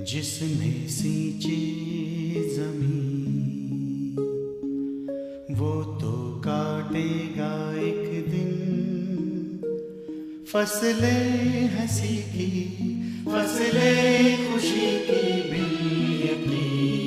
जिसने सींची जमीन वो तो काटेगा एक दिन फसलें हंसी की, फसलें खुशी की भी यकीन।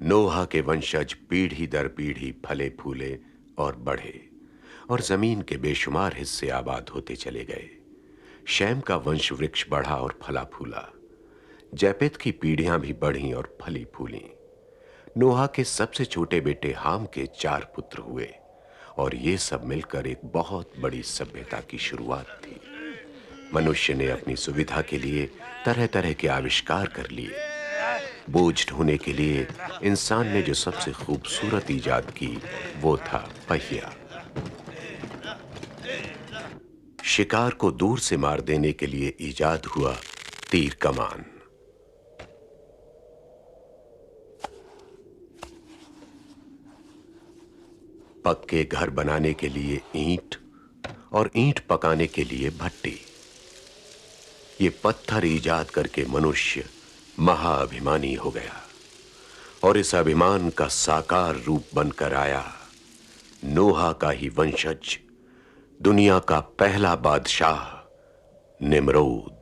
नोहा के वंशज पीढ़ी दर पीढ़ी फले फूले और बढ़े और जमीन के बेशुमार हिस्से आबाद होते चले गए। शैम का वंश वृक्ष बढ़ा और फला फूला। जैपेत की पीढ़ियां भी बढ़ीं और फली फूली। नोहा के सबसे छोटे बेटे हाम के 4 पुत्र हुए और ये सब मिलकर एक बहुत बड़ी सभ्यता की शुरुआत थी। मनुष्य ने अपनी सुविधा के लिए तरह तरह के आविष्कार कर लिए। बोझ ढोने के लिए इंसान ने जो सबसे खूबसूरत इजाद की वो था पहिया। शिकार को दूर से मार देने के लिए इजाद हुआ तीर कमान। पक्के घर बनाने के लिए ईंट और ईंट पकाने के लिए भट्टी। ये पत्थर इजाद करके मनुष्य महाअभिमानी हो गया और इस अभिमान का साकार रूप बनकर आया नोहा का ही वंशज, दुनिया का पहला बादशाह निम्रोद।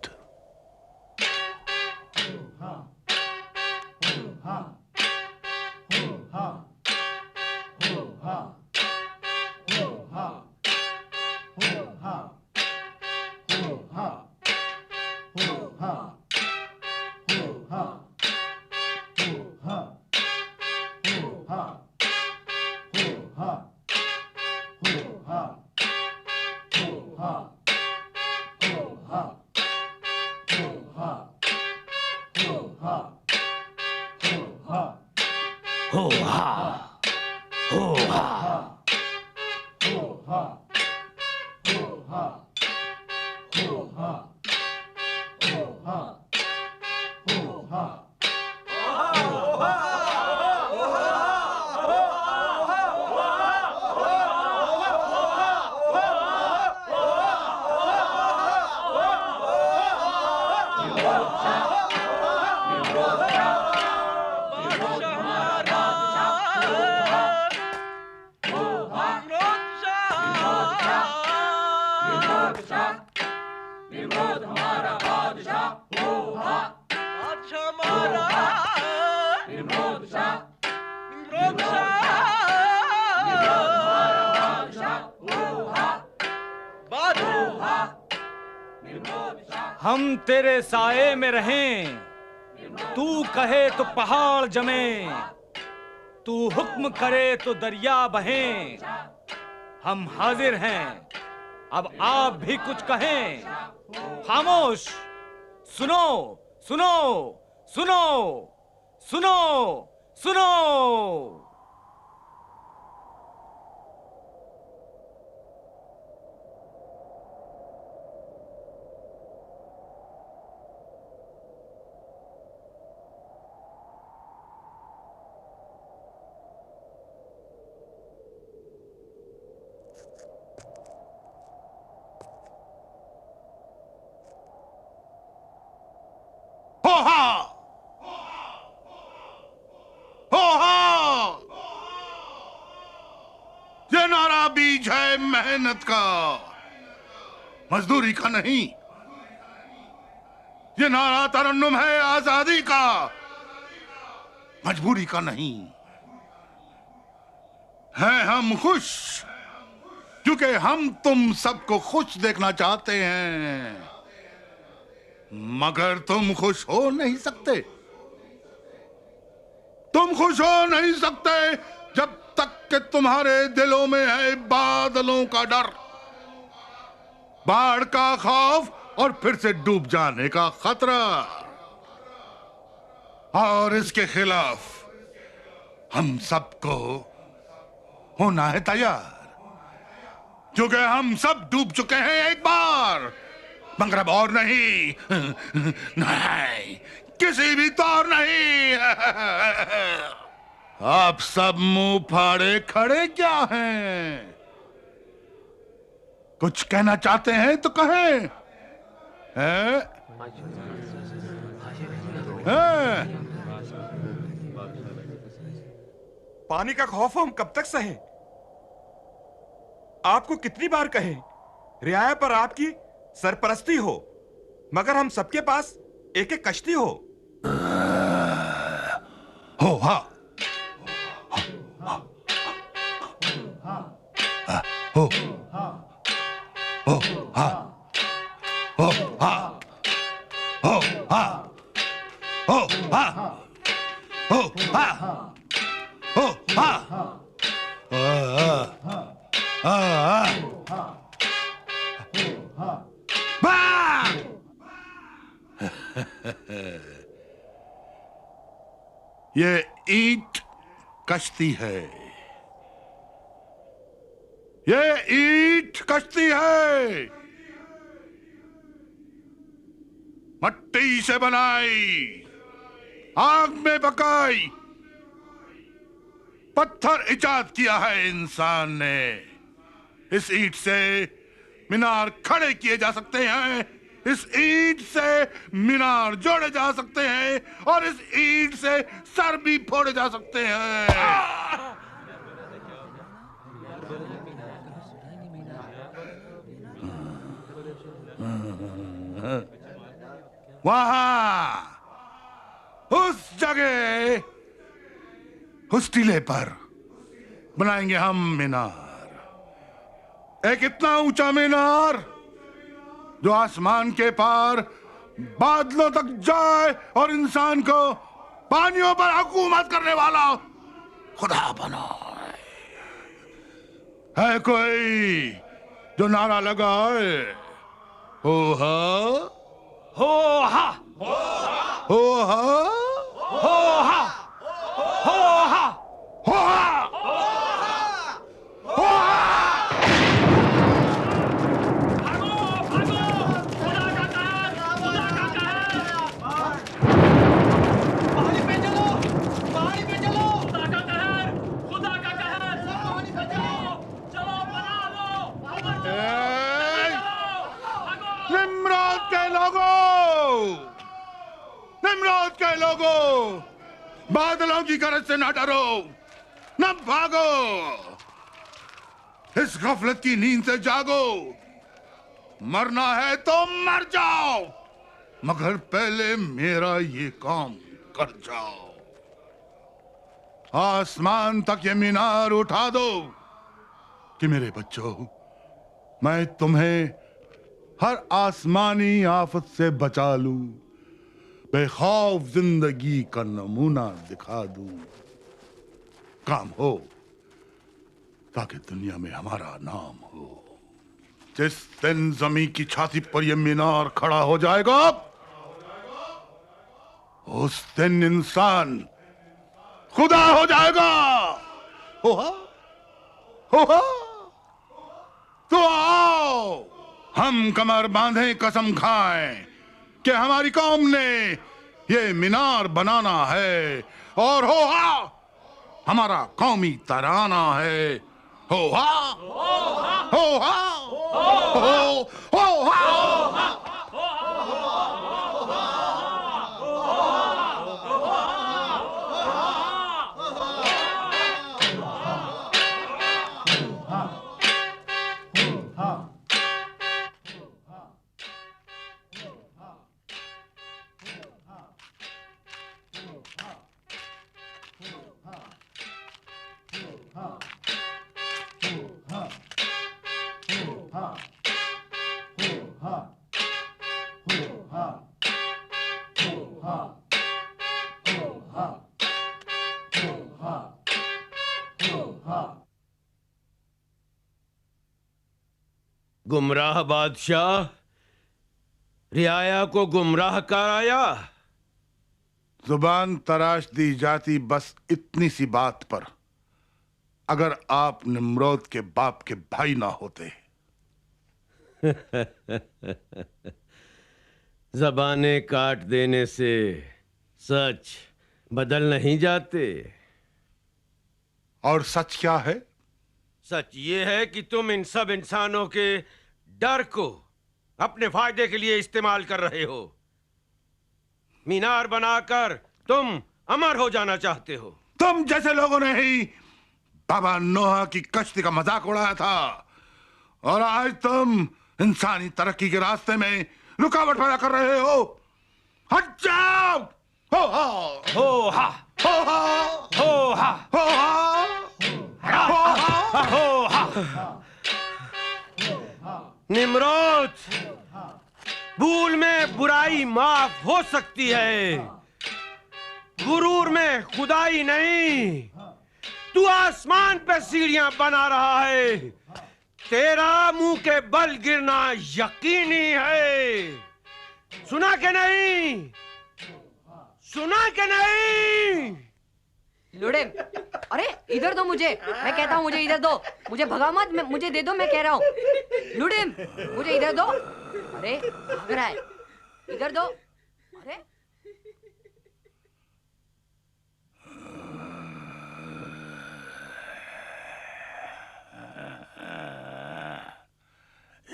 हम तेरे साए में रहें, तू कहे तो पहाड़ जमे, तू हुक्म करे तो दरिया बहें। हम हाजिर हैं, अब आप भी कुछ कहें। खामोश, सुनो सुनो सुनो सुनो सुनो। ये नारा बीज है मेहनत का, मजदूरी का नहीं। ये नारा तरन्नुम है आजादी का, मजबूरी का नहीं। हैं हम खुश क्योंकि हम तुम सबको खुश देखना चाहते हैं, मगर तुम खुश हो नहीं सकते। तुम खुश हो नहीं सकते जब तक कि तुम्हारे दिलों में है बादलों का डर, बाढ़ का खौफ और फिर से डूब जाने का खतरा। और इसके खिलाफ हम सबको होना है तैयार। क्योंकि हम सब डूब चुके हैं एक बार, मगर अब और नहीं, नहीं, किसी भी तौर नहीं। आप सब मुंह फाड़े खड़े क्या हैं? कुछ कहना चाहते हैं तो कहें। हैं? हैं? पानी का खौफ हम कब तक सहें? आपको कितनी बार कहें, रियाया पर आपकी सरपरस्ती हो, मगर हम सबके पास एक एक कश्ती हो। हा, हो, हो, हा, हो, हा, हो, हा, हो, हा, हो, हा, हो, हा, ये ईंट कश्ती है, ये ईंट कश्ती है, मट्टी से बनाई, आग में पकाई, पत्थर इजाद किया है इंसान ने। इस ईंट से मीनार खड़े किए जा सकते हैं, इस ईंट से मीनार जोड़े जा सकते हैं, और इस ईंट से सर भी फोड़े जा सकते हैं। वहां उस जगह, उस टीले पर बनाएंगे हम मीनार, एक इतना ऊंचा मीनार जो आसमान के पार बादलों तक जाए और इंसान को पानियों पर हुकूमत करने वाला खुदा बनाए। है कोई जो नारा लगाए? हो हा, हो हा, हो हा, हो हा, हो हा, हो हा, हो हा। भागो भागो, खुदा का कहर, खुदा का कहर। पहाड़ी पे चलो, पहाड़ी पे चलो, खुदा का कहर, खुदा का कहर। पहाड़ी पे चलो, चलो बना लो, अमर चलो, निम्रोद के लोगों, निम्रोद के लोगों, बादलों की गरज से न डरो, न भागो, इस गफलत की नींद से जागो। मरना है तो मर जाओ, मगर पहले मेरा ये काम कर जाओ। आसमान तक ये मीनार उठा दो कि मेरे बच्चों, मैं तुम्हें हर आसमानी आफत से बचा लूं, बेखौफ जिंदगी का नमूना दिखा दूं। काम हो ताकि दुनिया में हमारा नाम हो। जिस दिन जमीन की छाती पर यह मीनार खड़ा हो जाएगा, उस दिन इंसान खुदा हो जाएगा। होहा, होहा, तो आओ हम कमर बांधे कसम खाएं कि हमारी कौम ने ये मीनार बनाना है, और होहा हमारा कौमी तराना है। होहा, होहा, होहा, गुमराह बादशाह, रियाया को गुमराह कराया। जुबान तराश दी जाती बस इतनी सी बात पर। अगर आप निम्रोद के बाप के भाई ना होते। जबानें काट देने से सच बदल नहीं जाते। और सच क्या है? सच ये है कि तुम इन सब इंसानों के डर को अपने फायदे के लिए इस्तेमाल कर रहे हो। मीनार बनाकर तुम अमर हो जाना चाहते हो। तुम जैसे लोगों ने ही बाबा नोहा की कश्ती का मजाक उड़ाया था, और आज तुम इंसानी तरक्की के रास्ते में रुकावट पैदा कर रहे हो। हट जाओ! हो हा हो हा हो हा हो हा हो हा हो हा। निम्रोद, भूल में बुराई माफ हो सकती है, गुरूर में खुदाई नहीं। तू आसमान पे सीढ़ियां बना रहा है, तेरा मुंह के बल गिरना यकीनी है। सुना के नहीं? सुना के नहीं? लुड़े, अरे इधर दो मुझे, मैं कहता हूँ मुझे इधर दो, मुझे भगा मत, मुझे दे दो, मैं कह रहा हूँ। लुड़े, मुझे इधर दो। अरे भाग रहा है, इधर दो। अरे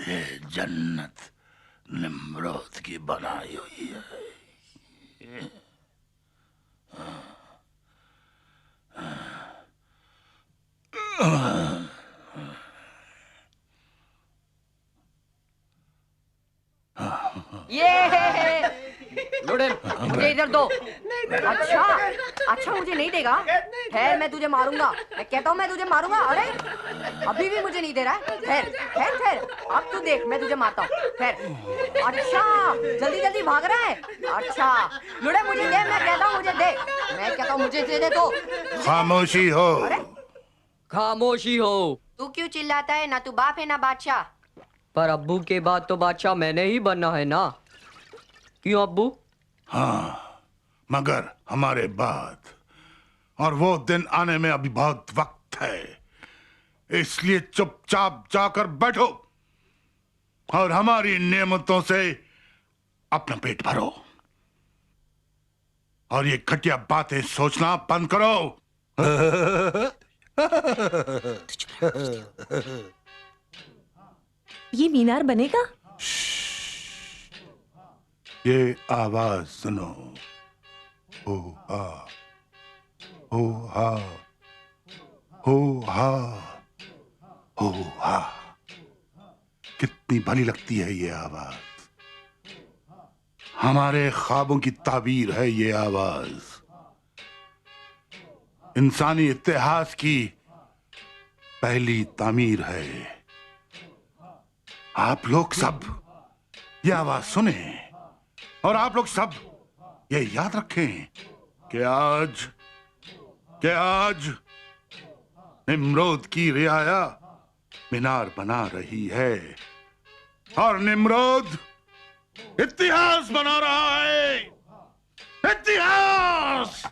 ये जन्नत निम्रोद की बनाई हुई है। ये लुड़े, मुझे इधर दो। अच्छा अच्छा, मुझे नहीं देगा? ठहर, मैं तुझे मारूंगा, मैं कहता हूँ मैं तुझे मारूंगा। अरे अभी भी मुझे नहीं दे रहा है। ठहर ठहर ठहर, अब तू देख मैं तुझे मारता हूँ। ठहर। अच्छा जल्दी जल्दी भाग रहा है। अच्छा लुड़े, मुझे दे, मैं कहता हूँ मुझे दे, मैं कहता हूँ मुझे दे तो। खामोशी हो। खामोशी हो। तू क्यों चिल्लाता है? ना तू बाप है ना बादशाह। पर अब्बू के बाद तो बादशाह मैंने ही बनना है ना। क्यों अब्बू? हाँ, मगर हमारे बाद, और वो दिन आने में अभी बहुत वक्त है, इसलिए चुपचाप जाकर बैठो और हमारी नेमतों से अपना पेट भरो, और ये घटिया बातें सोचना बंद करो। ये मीनार बनेगा? ये आवाज सुनो। हो हा हो हा हो हा हो हा। कितनी भली लगती है ये आवाज। हमारे ख्वाबों की ताबीर है ये आवाज। इंसानी इतिहास की पहली तामीर है। आप लोग सब ये आवाज सुने, और आप लोग सब ये याद रखें कि आज निम्रोद की रियाया मीनार बना रही है, और निम्रोद इतिहास बना रहा है। इतिहास!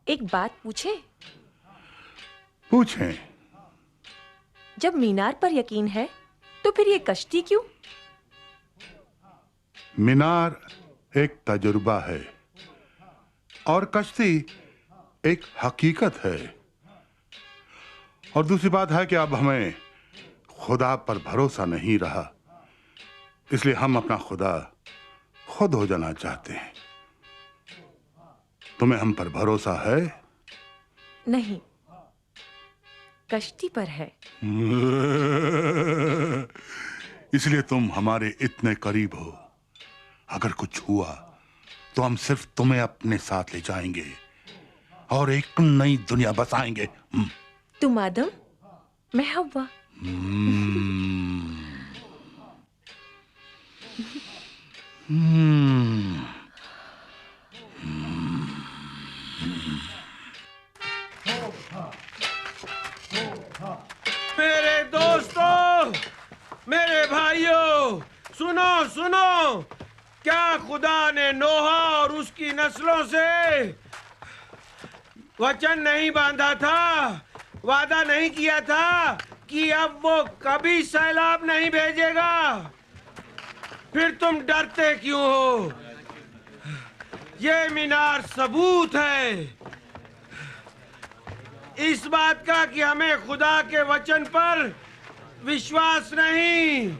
एक बात पूछे? पूछें। जब मीनार पर यकीन है तो फिर ये कश्ती क्यों? मीनार एक तजुर्बा है और कश्ती एक हकीकत है। और दूसरी बात है कि अब हमें खुदा पर भरोसा नहीं रहा, इसलिए हम अपना खुदा खुद हो जाना चाहते हैं। तुम्हें हम पर भरोसा है? नहीं, कश्ती पर है। इसलिए तुम हमारे इतने करीब हो। अगर कुछ हुआ तो हम सिर्फ तुम्हें अपने साथ ले जाएंगे और एक नई दुनिया बसाएंगे। तुम आदम, मैं हव्वा। मेरे दोस्तों, सुनो सुनो, क्या खुदा ने नोहा और उसकी नस्लों से वचन नहीं बांधा था, वादा नहीं किया था कि अब वो कभी सैलाब नहीं भेजेगा? फिर तुम डरते क्यों हो? ये मीनार सबूत है इस बात का कि हमें खुदा के वचन पर विश्वास नहीं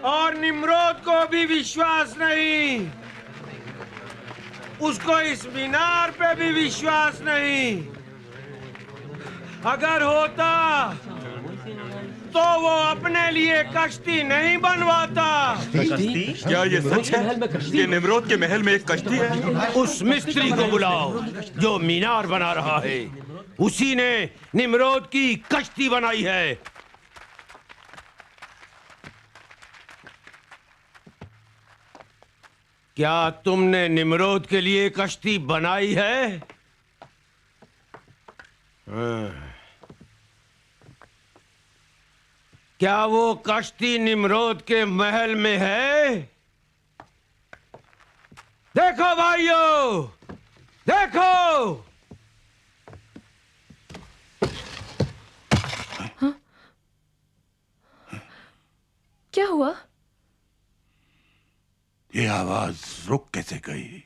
और निम्रोद को भी विश्वास नहीं। उसको इस मीनार पे भी विश्वास नहीं। अगर होता तो वो अपने लिए कश्ती नहीं बनवाता। क्या ये सच है कि निम्रोद के महल में एक कश्ती है? उस मिस्त्री को बुलाओ जो मीनार बना रहा है। उसी ने निम्रोद की कश्ती बनाई है। क्या तुमने निम्रोद के लिए कश्ती बनाई है? क्या वो कश्ती निम्रोद के महल में है? देखो भाइयों, देखो। हाँ? क्या हुआ? ये आवाज रुक कैसे गई?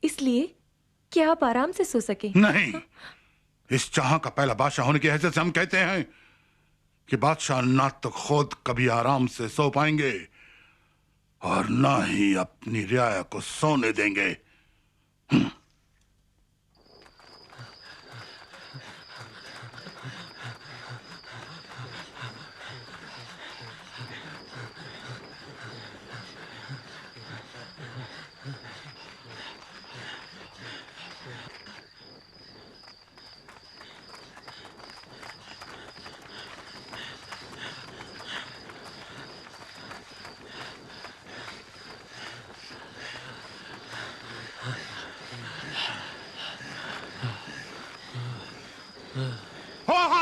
इसलिए कि आप आराम से सो सके। नहीं, इस जहां का पहला बादशाह होने की हैसियत से हम कहते हैं कि बादशाह ना तो खुद कभी आराम से सो पाएंगे और ना ही अपनी रियाया को सोने देंगे।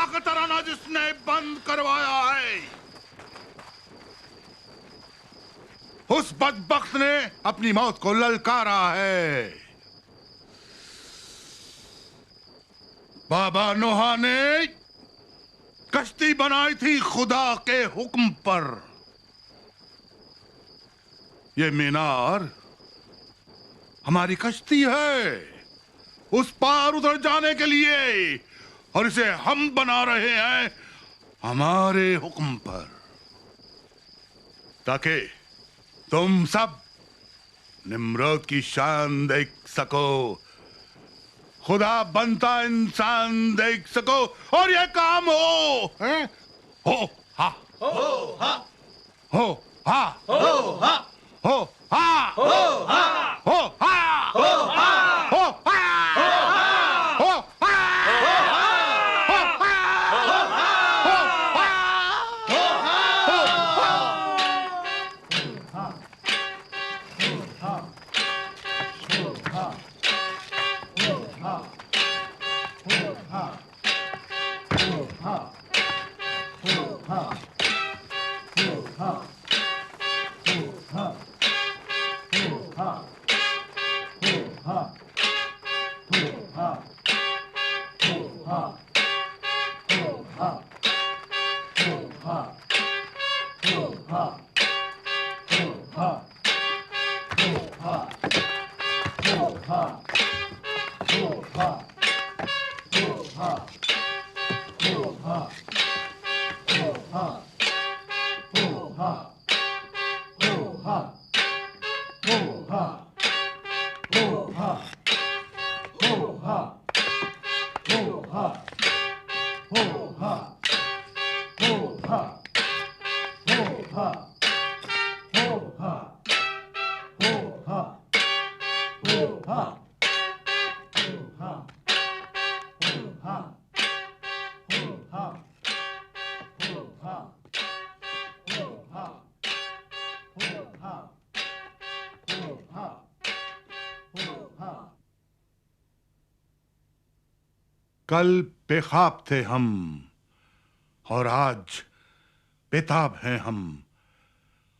का तराना जिसने बंद करवाया है, उस बदबख्त ने अपनी मौत को ललकारा है। बाबा नोहा ने कश्ती बनाई थी खुदा के हुक्म पर। ये मीनार हमारी कश्ती है उस पार उतर जाने के लिए, और इसे हम बना रहे हैं हमारे हुक्म पर, ताकि तुम सब निम्रोद की शान देख सको, खुदा बनता इंसान देख सको, और ये काम हो। हो हा हो हा हो हा हो हा हो हा हो हा हो हा हो हा हो हा। कल बेख्वाब थे हम और आज बेताब हैं हम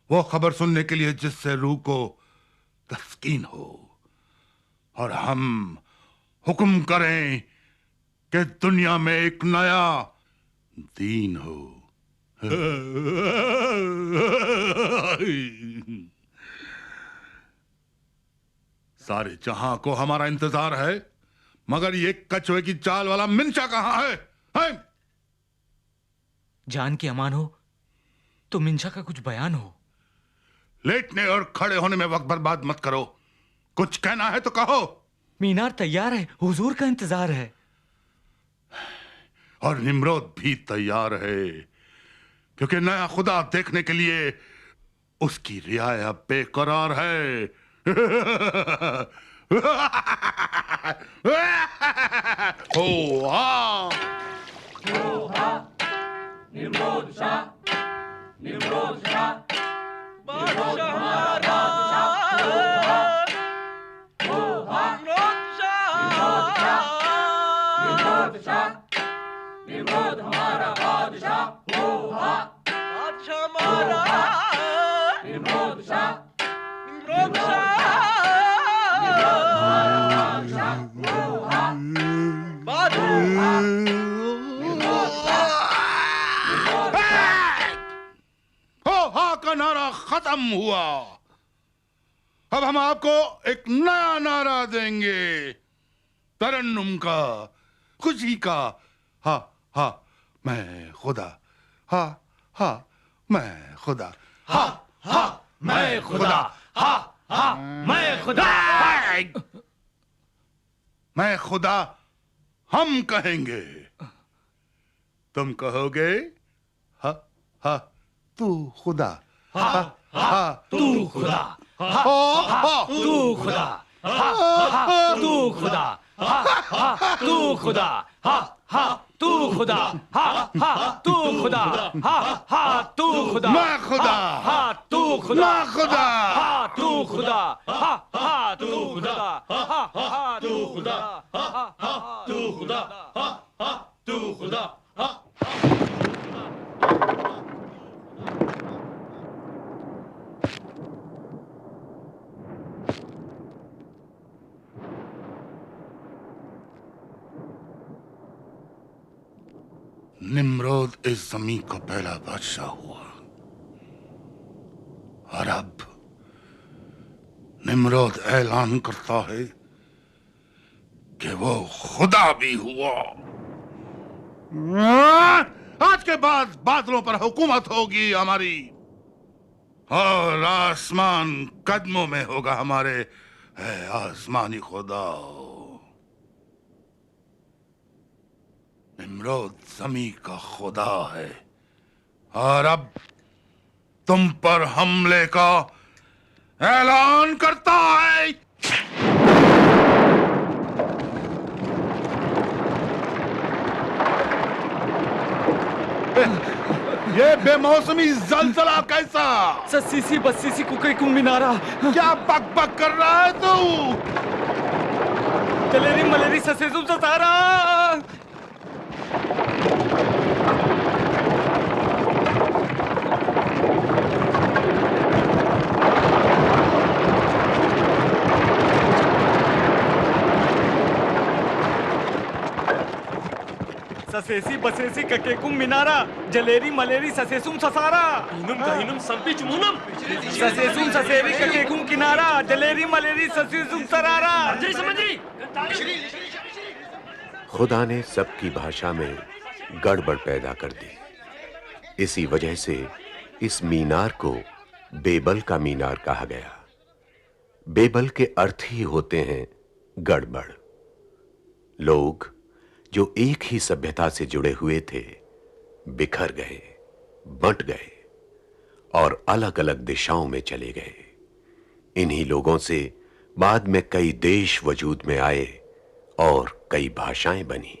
वो खबर सुनने के लिए जिससे रूह को तस्कीन हो, और हम हुक्म करें कि दुनिया में एक नया दीन हो। सारे जहां को हमारा इंतजार है, मगर ये कछुए की चाल वाला मिंचा कहां है? जान की अमान हो तो मिंजा का कुछ बयान हो। लेटने और खड़े होने में वक्त बर्बाद मत करो, कुछ कहना है तो कहो। मीनार तैयार है, हुजूर का इंतजार है। और निम्रोद भी तैयार है, क्योंकि नया खुदा देखने के लिए उसकी रियाया बेकरार है। हो हाँ, निम्रोद शाह, निम्रोद शाह, बादशाह हमारा, निम्रोद शाह, निम्रोद हमारा बादशाह, हो हा, बादशाह हमारा, Nimrod Shah, Nimrod Shah, Nimrod हमारा बादशाह, हो हा, बादशाह, का नारा खत्म हुआ। अब हम आपको एक नया नारा देंगे, तरन्नुम का, खुशी का। हा हा मैं खुदा, हा हा मैं खुदा, हा हा मैं खुदा, हा हा मैं खुदा। मैं खुदा हम कहेंगे, तुम कहोगे हा हा तू खुदा, हा हा तू खुदा, हा हा तू खुदा, हा हा तू खुदा, हा हा तू खुदा, हा हा तू खुदा, हा हा तू खुदा, हा हा तू खुदा, मैं खुदा, हा तू खुदा, मैं खुदा, हा तू खुदा, हा हा तू खुदा, हा हा तू खुदा, हा हा तू खुदा, हा हा तू खुदा, हा। निम्रोद इस जमीन का पहला बादशाह हुआ, और अब निम्रोद ऐलान करता है कि वो खुदा भी हुआ। आज के बाद बादलों पर हुकूमत होगी हमारी, और आसमान कदमों में होगा हमारे, है आसमानी खुदा। निम्रोद जमी का खुदा है, और अब तुम पर हमले का ऐलान करता है। ये बेमौसमी जलजला कैसा? सस्सीसी बस्सीसी कुकरीकुम मिनारा। क्या बक बक कर रहा है तू? चलेरी मलेरी ससेसुम ससारा। ससेसी बसेसी ककेकुम मिनारा, जलेरी मलेरी ससेसुम ससारा। इनुम गहिनुम संपी चुमुनम, ससेसुम ससेरी ककेकुम किनारा, जलेरी मलेरी ससेसुम सरारा। समझी? खुदा ने सबकी भाषा में गड़बड़ पैदा कर दी। इसी वजह से इस मीनार को बेबल का मीनार कहा गया। बेबल के अर्थ ही होते हैं गड़बड़। लोग जो एक ही सभ्यता से जुड़े हुए थे, बिखर गए, बंट गए और अलग-अलग दिशाओं में चले गए। इन्हीं लोगों से बाद में कई देश वजूद में आए और कई भाषाएं बनी।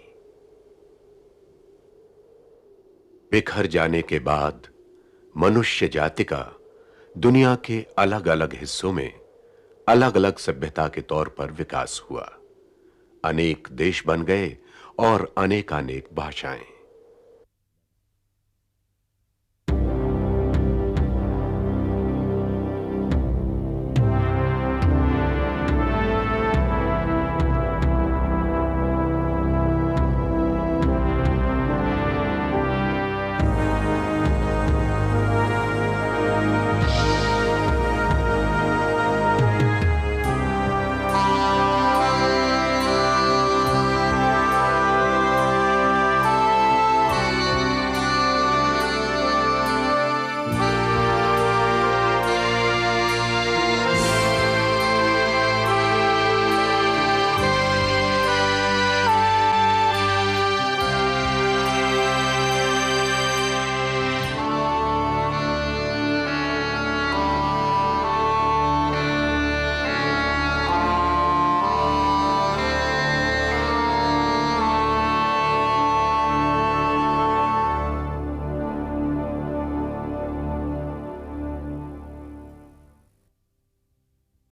बिखर जाने के बाद मनुष्य जाति का दुनिया के अलग-अलग हिस्सों में अलग-अलग सभ्यता के तौर पर विकास हुआ। अनेक देश बन गए और अनेकानेक भाषाएं।